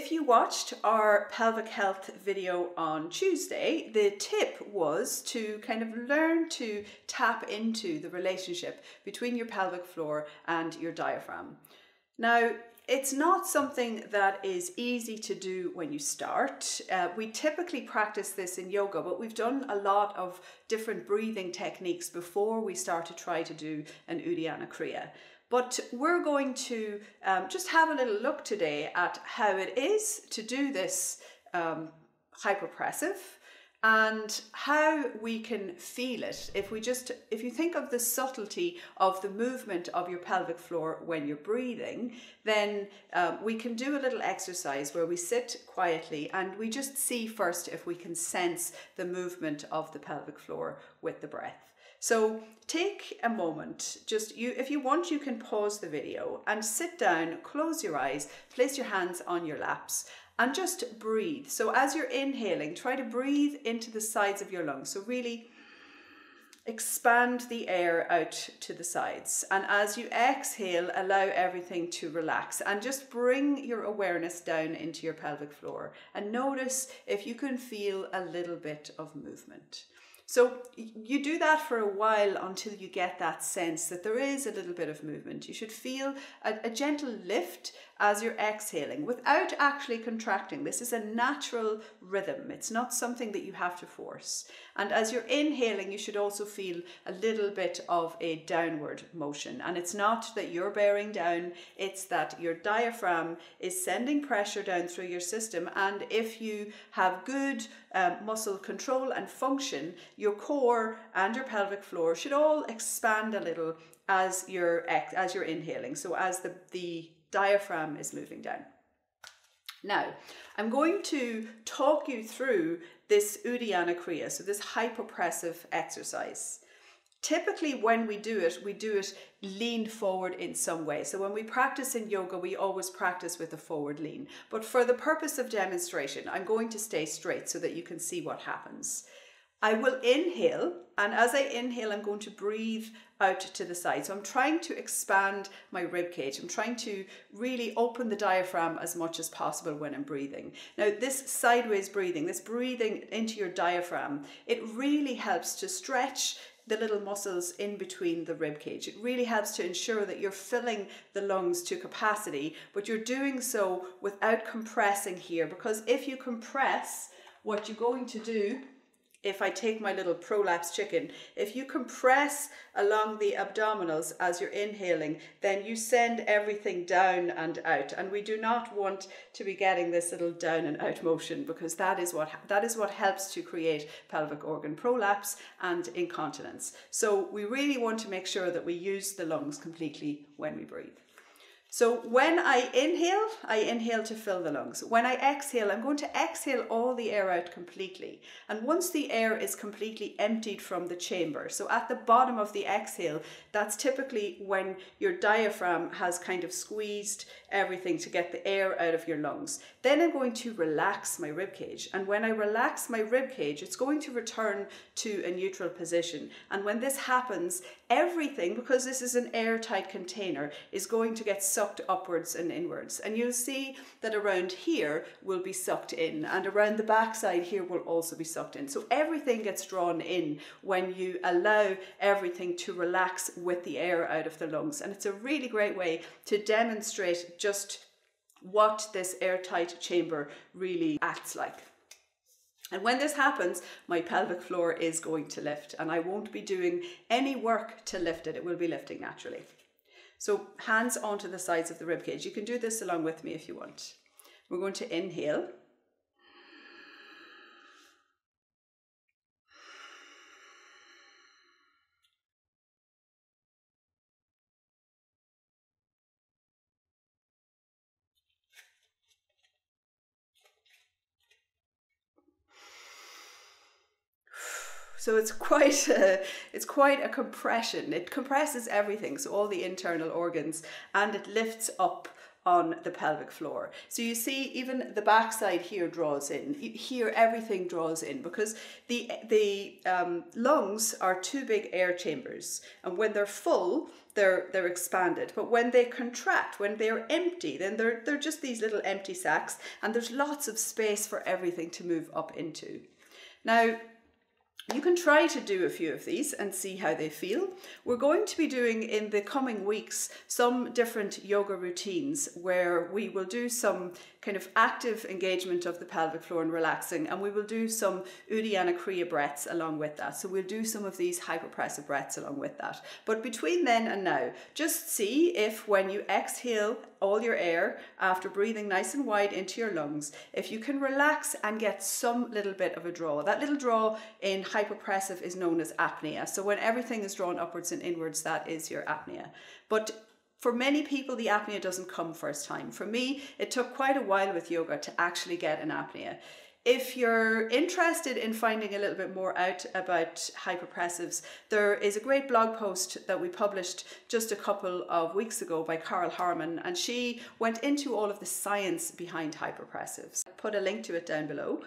if you watched our pelvic health video on Tuesday, the tip was to kind of learn to tap into the relationship between your pelvic floor and your diaphragm. Now, it's not something that is easy to do when you start. We typically practice this in yoga, but we've done a lot of different breathing techniques before we start to try to do an Uddiyana Kryia. But we're going to just have a little look today at how it is to do this hypopressive and how we can feel it. If you think of the subtlety of the movement of your pelvic floor when you're breathing, then we can do a little exercise where we sit quietly and we just see first if we can sense the movement of the pelvic floor with the breath. So take a moment, if you want, you can pause the video and sit down, close your eyes, place your hands on your laps and just breathe. So as you're inhaling, try to breathe into the sides of your lungs. So really expand the air out to the sides. And as you exhale, allow everything to relax and just bring your awareness down into your pelvic floor and notice if you can feel a little bit of movement. So you do that for a while until you get that sense that there is a little bit of movement. You should feel a gentle lift as you're exhaling without actually contracting. This is a natural rhythm. It's not something that you have to force. And as you're inhaling, you should also feel a little bit of a downward motion. And it's not that you're bearing down, it's that your diaphragm is sending pressure down through your system. And if you have good muscle control and function, your core and your pelvic floor should all expand a little as you're inhaling. So as the diaphragm is moving down. Now, I'm going to talk you through this Uddiyana Kryia, so this hypopressive exercise. Typically when we do it leaned forward in some way. So when we practice in yoga, we always practice with a forward lean. But for the purpose of demonstration, I'm going to stay straight so that you can see what happens. I will inhale, and as I inhale, I'm going to breathe out to the side. So I'm trying to expand my rib cage. I'm trying to really open the diaphragm as much as possible when I'm breathing. Now, this sideways breathing, this breathing into your diaphragm, it really helps to stretch the little muscles in between the rib cage. It really helps to ensure that you're filling the lungs to capacity, but you're doing so without compressing here, because if you compress, what you're going to do, if I take my little prolapse chicken, if you compress along the abdominals as you're inhaling, then you send everything down and out. And we do not want to be getting this little down and out motion, because that is what helps to create pelvic organ prolapse and incontinence. So we really want to make sure that we use the lungs completely when we breathe. So when I inhale to fill the lungs. When I exhale, I'm going to exhale all the air out completely. And once the air is completely emptied from the chamber, so at the bottom of the exhale, that's typically when your diaphragm has kind of squeezed everything to get the air out of your lungs. Then I'm going to relax my rib cage. And when I relax my rib cage, it's going to return to a neutral position. And when this happens, everything, because this is an airtight container, is going to get sucked upwards and inwards. And you'll see that around here will be sucked in, and around the backside here will also be sucked in. So everything gets drawn in when you allow everything to relax with the air out of the lungs. And it's a really great way to demonstrate just what this airtight chamber really acts like. And when this happens, my pelvic floor is going to lift, and I won't be doing any work to lift it. It will be lifting naturally. So hands onto the sides of the rib cage. You can do this along with me if you want. We're going to inhale. So it's quite a compression. It compresses everything, so all the internal organs, and it lifts up on the pelvic floor. So you see even the backside here draws in. Here everything draws in because the lungs are two big air chambers, and when they're full, they're expanded. But when they contract, when they're empty, then they're just these little empty sacs, and there's lots of space for everything to move up into. Now, you can try to do a few of these and see how they feel. We're going to be doing in the coming weeks some different yoga routines where we will do some kind of active engagement of the pelvic floor and relaxing, and we will do some Uddiyana Kryia breaths along with that. So we'll do some of these hypopressive breaths along with that. But between then and now, just see if when you exhale all your air after breathing nice and wide into your lungs, if you can relax and get some little bit of a draw. That little draw in hypopressive is known as apnea. So when everything is drawn upwards and inwards, that is your apnea. But for many people, the apnea doesn't come first time. For me, it took quite a while with yoga to actually get an apnea. If you're interested in finding a little bit more out about hypopressives, there is a great blog post that we published just a couple of weeks ago by Carol Harmon, and she went into all of the science behind hypopressives. I'll put a link to it down below.